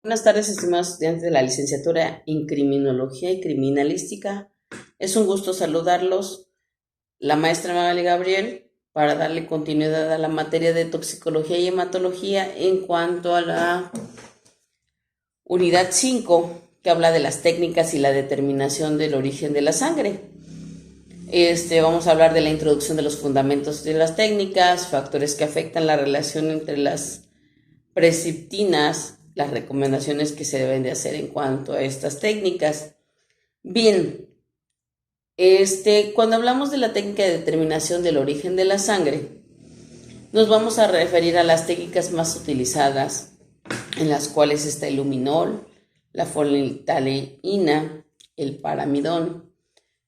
Buenas tardes, estimados estudiantes de la licenciatura en Criminología y Criminalística. Es un gusto saludarlos, la maestra Magali Gabriel, para darle continuidad a la materia de toxicología y hematología en cuanto a la unidad 5, que habla de las técnicas y la determinación del origen de la sangre. Vamos a hablar de la introducción de los fundamentos de las técnicas, factores que afectan la relación entre las prescriptinas, las recomendaciones que se deben de hacer en cuanto a estas técnicas. Bien, cuando hablamos de la técnica de determinación del origen de la sangre, nos vamos a referir a las técnicas más utilizadas, en las cuales está el luminol, la feniltaleína, el paramidón,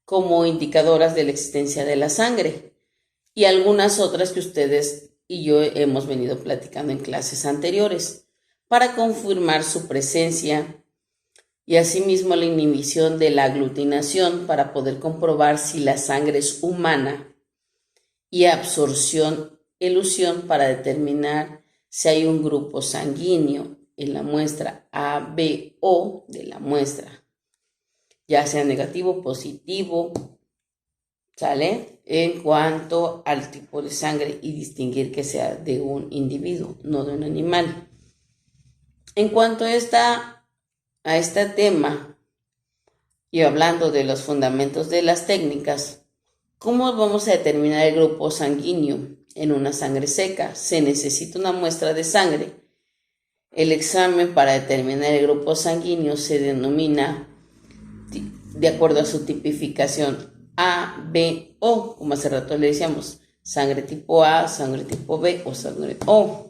como indicadoras de la existencia de la sangre, y algunas otras que ustedes y yo hemos venido platicando en clases anteriores, para confirmar su presencia y asimismo la inhibición de la aglutinación para poder comprobar si la sangre es humana, y absorción, elusión para determinar si hay un grupo sanguíneo en la muestra ABO de la muestra, ya sea negativo, positivo, ¿sale? En cuanto al tipo de sangre y distinguir que sea de un individuo, no de un animal. En cuanto a este tema, y hablando de los fundamentos de las técnicas, ¿cómo vamos a determinar el grupo sanguíneo en una sangre seca? Se necesita una muestra de sangre. El examen para determinar el grupo sanguíneo se denomina, de acuerdo a su tipificación, A, B, O, como hace rato le decíamos, sangre tipo A, sangre tipo B o sangre O.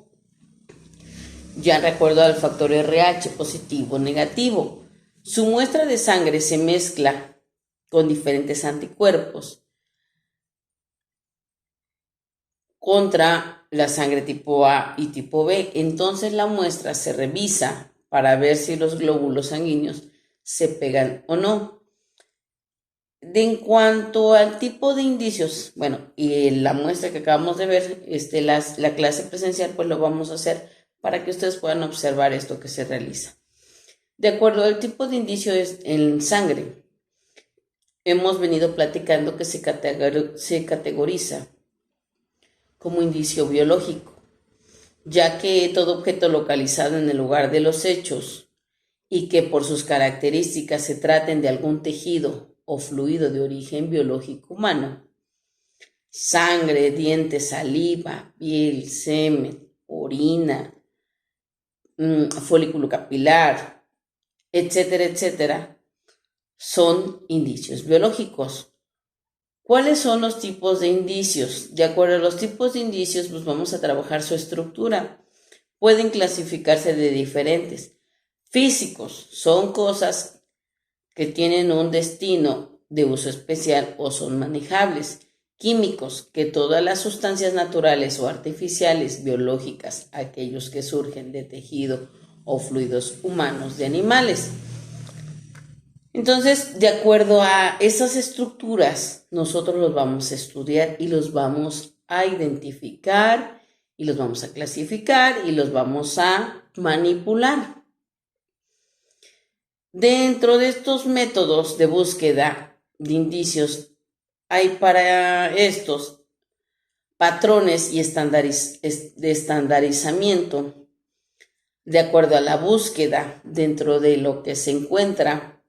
Ya recuerdo al factor RH, positivo, negativo. Su muestra de sangre se mezcla con diferentes anticuerpos contra la sangre tipo A y tipo B. Entonces la muestra se revisa para ver si los glóbulos sanguíneos se pegan o no. En cuanto al tipo de indicios, bueno, y la muestra que acabamos de ver, la clase presencial, pues lo vamos a hacer para que ustedes puedan observar esto que se realiza. De acuerdo al tipo de indicio en sangre, hemos venido platicando que se categoriza como indicio biológico, ya que todo objeto localizado en el lugar de los hechos y que por sus características se traten de algún tejido o fluido de origen biológico humano, sangre, dientes, saliva, piel, semen, orina, folículo capilar, etcétera, etcétera, son indicios biológicos. ¿Cuáles son los tipos de indicios? De acuerdo a los tipos de indicios, pues vamos a trabajar su estructura. Pueden clasificarse de diferentes. Físicos, son cosas que tienen un destino de uso especial o son manejables. Químicos, que todas las sustancias naturales o artificiales, biológicas, aquellos que surgen de tejido o fluidos humanos de animales. Entonces, de acuerdo a esas estructuras, nosotros los vamos a estudiar y los vamos a identificar y los vamos a clasificar y los vamos a manipular. Dentro de estos métodos de búsqueda de indicios, hay para estos patrones y de estandarizamiento de acuerdo a la búsqueda dentro de lo que se encuentra,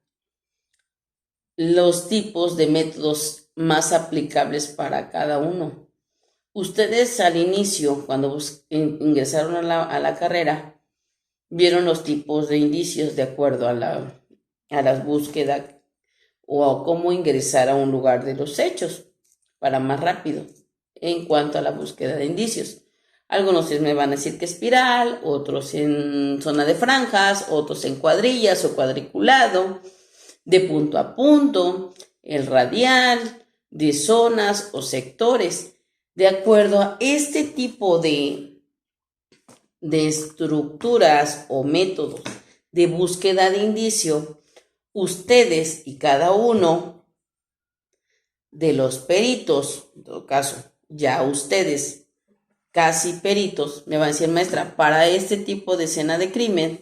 los tipos de métodos más aplicables para cada uno. Ustedes al inicio, cuando ingresaron a la carrera, vieron los tipos de indicios de acuerdo a las búsquedas o a cómo ingresar a un lugar de los hechos para más rápido en cuanto a la búsqueda de indicios. Algunos me van a decir que espiral, otros en zona de franjas, otros en cuadrillas o cuadriculado, de punto a punto, el radial, de zonas o sectores. De acuerdo a este tipo de estructuras o métodos de búsqueda de indicio, ustedes y cada uno de los peritos, en todo caso, ya ustedes casi peritos, me van a decir, maestra, para este tipo de escena de crimen,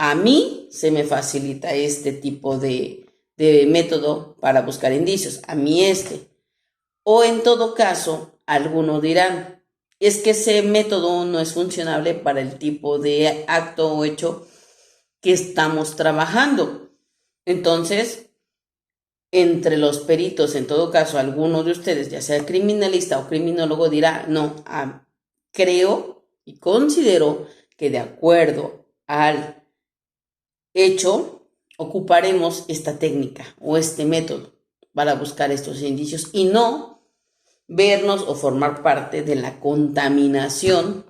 A mí se me facilita este tipo de método para buscar indicios, a mí este. O en todo caso, algunos dirán, es que ese método no es funcionable para el tipo de acto o hecho que estamos trabajando. Entonces, entre los peritos, en todo caso, alguno de ustedes, ya sea criminalista o criminólogo, dirá, no, creo y considero que de acuerdo al hecho, ocuparemos esta técnica o este método para buscar estos indicios y no vernos o formar parte de la contaminación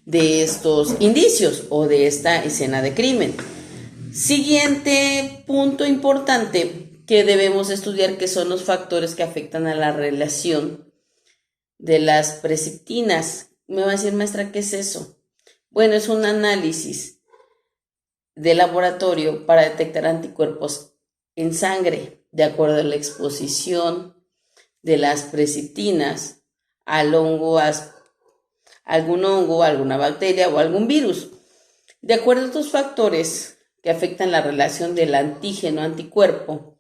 de estos indicios o de esta escena de crimen. Siguiente punto importante que debemos estudiar, que son los factores que afectan a la relación de las preceptinas. Me va a decir, maestra, ¿qué es eso? Bueno, es un análisis de laboratorio para detectar anticuerpos en sangre de acuerdo a la exposición de las preceptinas al hongo, algún hongo, alguna bacteria o algún virus. De acuerdo a estos factores que afectan la relación del antígeno-anticuerpo,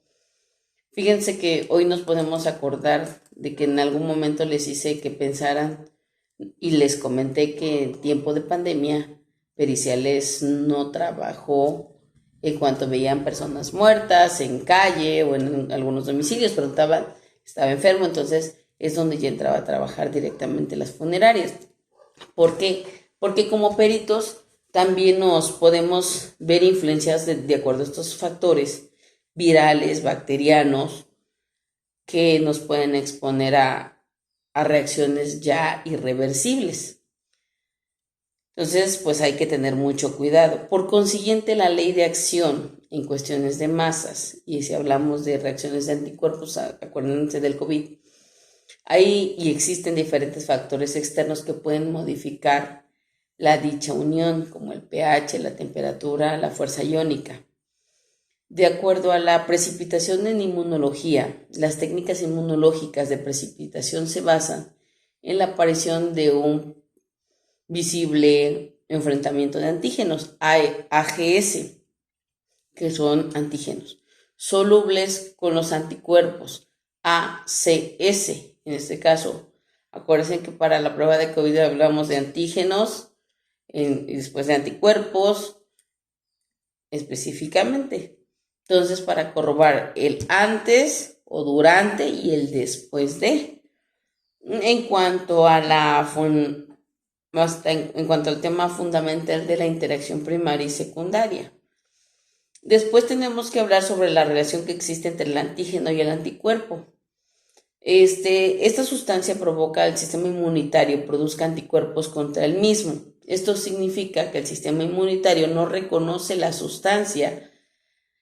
fíjense que hoy nos podemos acordar de que en algún momento les hice que pensaran y les comenté que en tiempo de pandemia Periciales no trabajó en cuanto veían personas muertas en calle o en algunos domicilios, preguntaban, estaba enfermo, entonces es donde ya entraba a trabajar directamente las funerarias. ¿Por qué? Porque como peritos también nos podemos ver influencias de acuerdo a estos factores virales, bacterianos, que nos pueden exponer a reacciones ya irreversibles. Entonces, pues hay que tener mucho cuidado. Por consiguiente, la ley de acción en cuestiones de masas, y si hablamos de reacciones de anticuerpos, acuérdense del COVID, hay y existen diferentes factores externos que pueden modificar la dicha unión, como el pH, la temperatura, la fuerza iónica. De acuerdo a la precipitación en inmunología, las técnicas inmunológicas de precipitación se basan en la aparición de un visible enfrentamiento de antígenos, AGS, que son antígenos, solubles con los anticuerpos, ACS. En este caso, acuérdense que para la prueba de COVID hablamos de antígenos y después de anticuerpos específicamente. Entonces, para corroborar el antes o durante y el después de. En cuanto a en cuanto al tema fundamental de la interacción primaria y secundaria. Después tenemos que hablar sobre la relación que existe entre el antígeno y el anticuerpo. Esta sustancia provoca que el sistema inmunitario produzca anticuerpos contra el mismo. Esto significa que el sistema inmunitario no reconoce la sustancia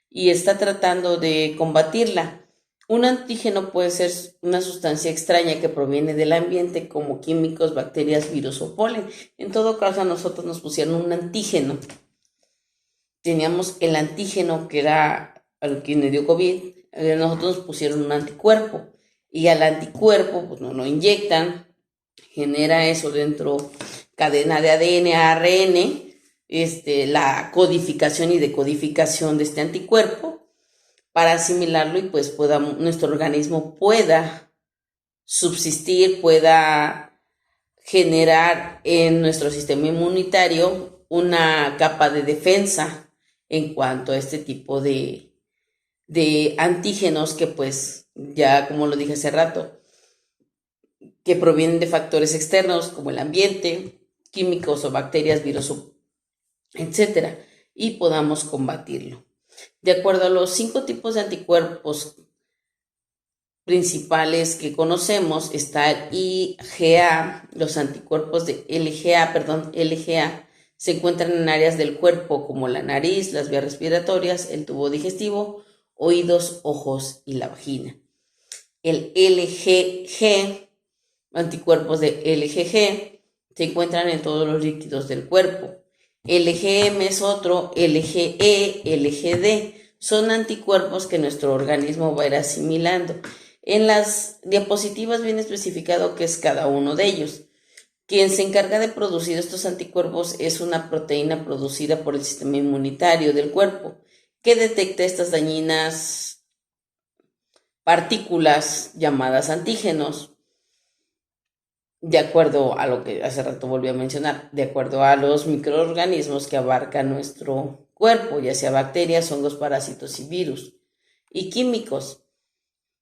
y está tratando de combatirla. Un antígeno puede ser una sustancia extraña que proviene del ambiente, como químicos, bacterias, virus o polen. En todo caso, a nosotros nos pusieron un antígeno. Teníamos el antígeno, que era al que le dio COVID, a nosotros nos pusieron un anticuerpo. Y al anticuerpo, pues nos lo inyectan, genera eso dentro, cadena de ADN, ARN, la codificación y decodificación de este anticuerpo, para asimilarlo y pues nuestro organismo pueda subsistir, pueda generar en nuestro sistema inmunitario una capa de defensa en cuanto a este tipo de antígenos que pues ya, como lo dije hace rato, que provienen de factores externos como el ambiente, químicos o bacterias, virus, etcétera, y podamos combatirlo. De acuerdo a los 5 tipos de anticuerpos principales que conocemos, está el IgA, los anticuerpos de LGA se encuentran en áreas del cuerpo como la nariz, las vías respiratorias, el tubo digestivo, oídos, ojos y la vagina. El LGG, anticuerpos de LGG, se encuentran en todos los líquidos del cuerpo. LGM es otro, LGE, LGD, son anticuerpos que nuestro organismo va a ir asimilando. En las diapositivas viene especificado qué es cada uno de ellos, Quien se encarga de producir estos anticuerpos es una proteína producida por el sistema inmunitario del cuerpo, que detecta estas dañinas partículas llamadas antígenos, de acuerdo a lo que hace rato volví a mencionar, de acuerdo a los microorganismos que abarcan nuestro cuerpo, ya sea bacterias, hongos, parásitos y virus, y químicos.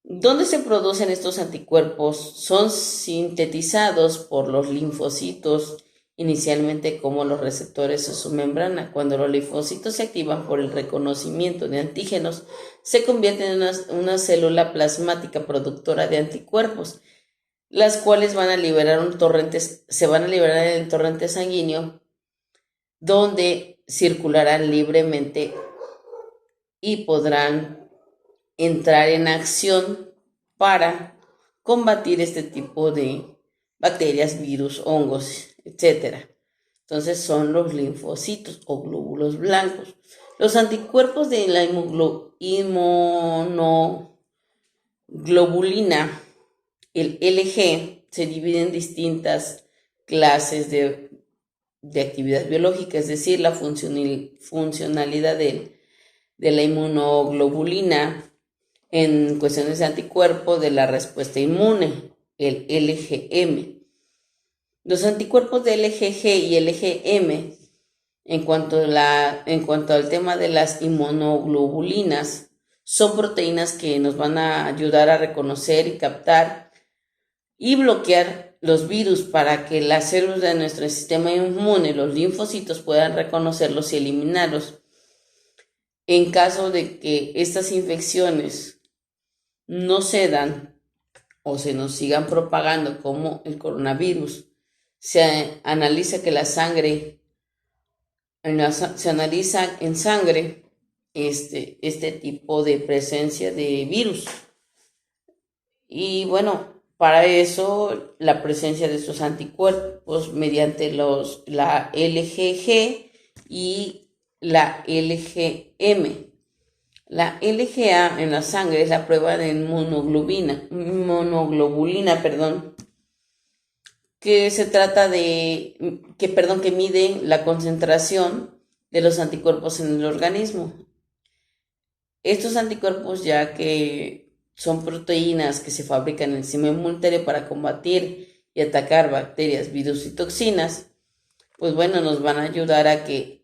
¿Dónde se producen estos anticuerpos? Son sintetizados por los linfocitos, inicialmente como los receptores en su membrana. Cuando los linfocitos se activan por el reconocimiento de antígenos, se convierten en una célula plasmática productora de anticuerpos, las cuales van a liberar se van a liberar en el torrente sanguíneo, donde circularán libremente y podrán entrar en acción para combatir este tipo de bacterias, virus, hongos, etc. Entonces son los linfocitos o glóbulos blancos. Los anticuerpos de la inmunoglobulina, el LG, se dividen en distintas clases de actividad biológica, es decir, la funcionalidad de la inmunoglobulina en cuestiones de anticuerpo de la respuesta inmune, el LGM. Los anticuerpos de LGG y LGM, en cuanto al tema de las inmunoglobulinas, son proteínas que nos van a ayudar a reconocer y captar y bloquear los virus para que las células de nuestro sistema inmune, los linfocitos, puedan reconocerlos y eliminarlos. En caso de que estas infecciones no cedan o se nos sigan propagando como el coronavirus, se analiza que se analiza en sangre este tipo de presencia de virus. Y bueno, para eso la presencia de estos anticuerpos mediante la LGG y la LGM. La LGA en la sangre es la prueba de inmunoglobulina, que se trata que mide la concentración de los anticuerpos en el organismo. Estos anticuerpos, ya que son proteínas que se fabrican en el sistema inmunitario para combatir y atacar bacterias, virus y toxinas, pues bueno, nos van a ayudar a que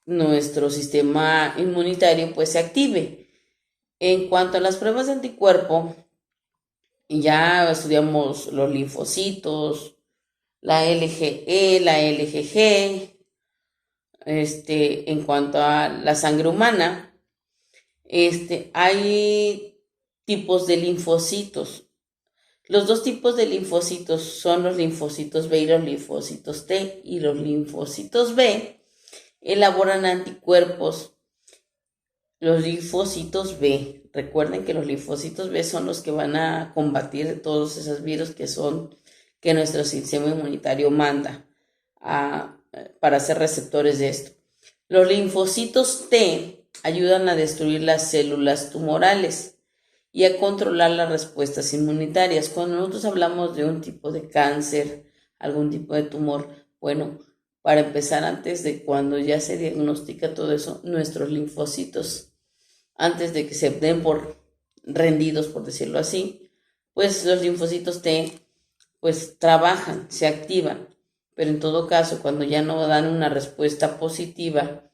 nuestro sistema inmunitario pues se active. En cuanto a las pruebas de anticuerpo, ya estudiamos los linfocitos, la LGE, la LGG. En cuanto a la sangre humana, hay tipos de linfocitos. Los dos tipos de linfocitos son los linfocitos B y los linfocitos T, y los linfocitos B elaboran anticuerpos. Los linfocitos B, recuerden que los linfocitos B son los que van a combatir todos esos virus que nuestro sistema inmunitario manda para ser receptores de esto. Los linfocitos T ayudan a destruir las células tumorales y a controlar las respuestas inmunitarias. Cuando nosotros hablamos de un tipo de cáncer, algún tipo de tumor, bueno, para empezar, antes de cuando ya se diagnostica todo eso, nuestros linfocitos, antes de que se den por rendidos, por decirlo así, pues los linfocitos T pues trabajan, se activan, pero en todo caso, cuando ya no dan una respuesta positiva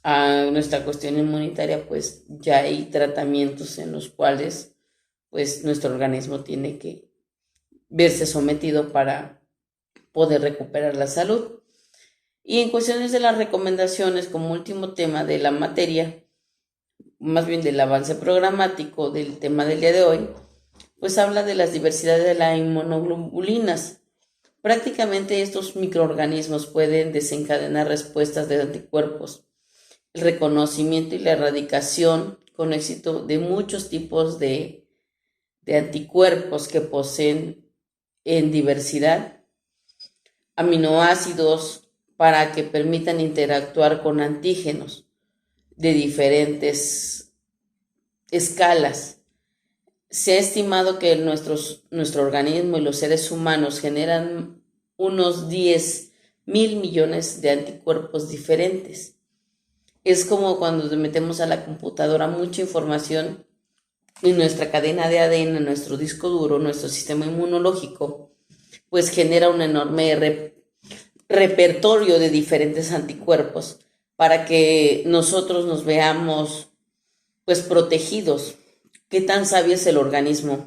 a nuestra cuestión inmunitaria, pues ya hay tratamientos en los cuales pues nuestro organismo tiene que verse sometido para poder recuperar la salud. Y en cuestiones de las recomendaciones, como último tema de la materia, más bien del avance programático del tema del día de hoy, pues habla de las diversidades de las inmunoglobulinas. Prácticamente estos microorganismos pueden desencadenar respuestas de anticuerpos, el reconocimiento y la erradicación con éxito de muchos tipos de anticuerpos que poseen en diversidad aminoácidos para que permitan interactuar con antígenos de diferentes escalas. Se ha estimado que nuestro organismo y los seres humanos generan unos 10.000 millones de anticuerpos diferentes. Es como cuando metemos a la computadora mucha información en nuestra cadena de ADN, nuestro disco duro, nuestro sistema inmunológico, pues genera un enorme repertorio de diferentes anticuerpos para que nosotros nos veamos pues protegidos. ¿Qué tan sabio es el organismo?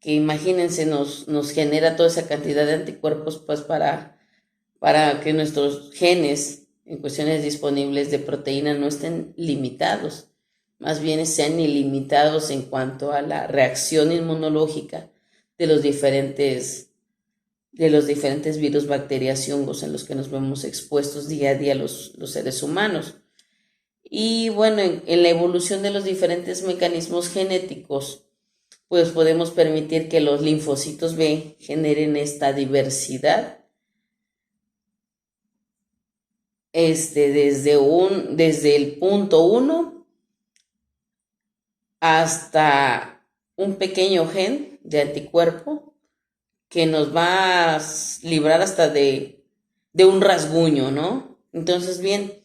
Que imagínense, nos genera toda esa cantidad de anticuerpos pues para que nuestros genes en cuestiones disponibles de proteína no estén limitados, más bien sean ilimitados en cuanto a la reacción inmunológica de los diferentes virus, bacterias y hongos en los que nos vemos expuestos día a día los seres humanos. Y bueno, en la evolución de los diferentes mecanismos genéticos, pues podemos permitir que los linfocitos B generen esta diversidad desde el punto 1 hasta un pequeño gen de anticuerpo que nos va a librar hasta de un rasguño, ¿no? Entonces, bien,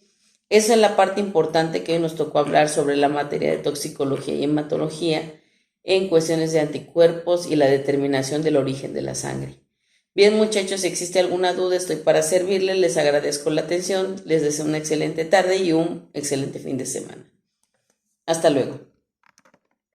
esa es la parte importante que hoy nos tocó hablar sobre la materia de toxicología y hematología en cuestiones de anticuerpos y la determinación del origen de la sangre. Bien, muchachos, si existe alguna duda, estoy para servirles. Les agradezco la atención, les deseo una excelente tarde y un excelente fin de semana. Hasta luego.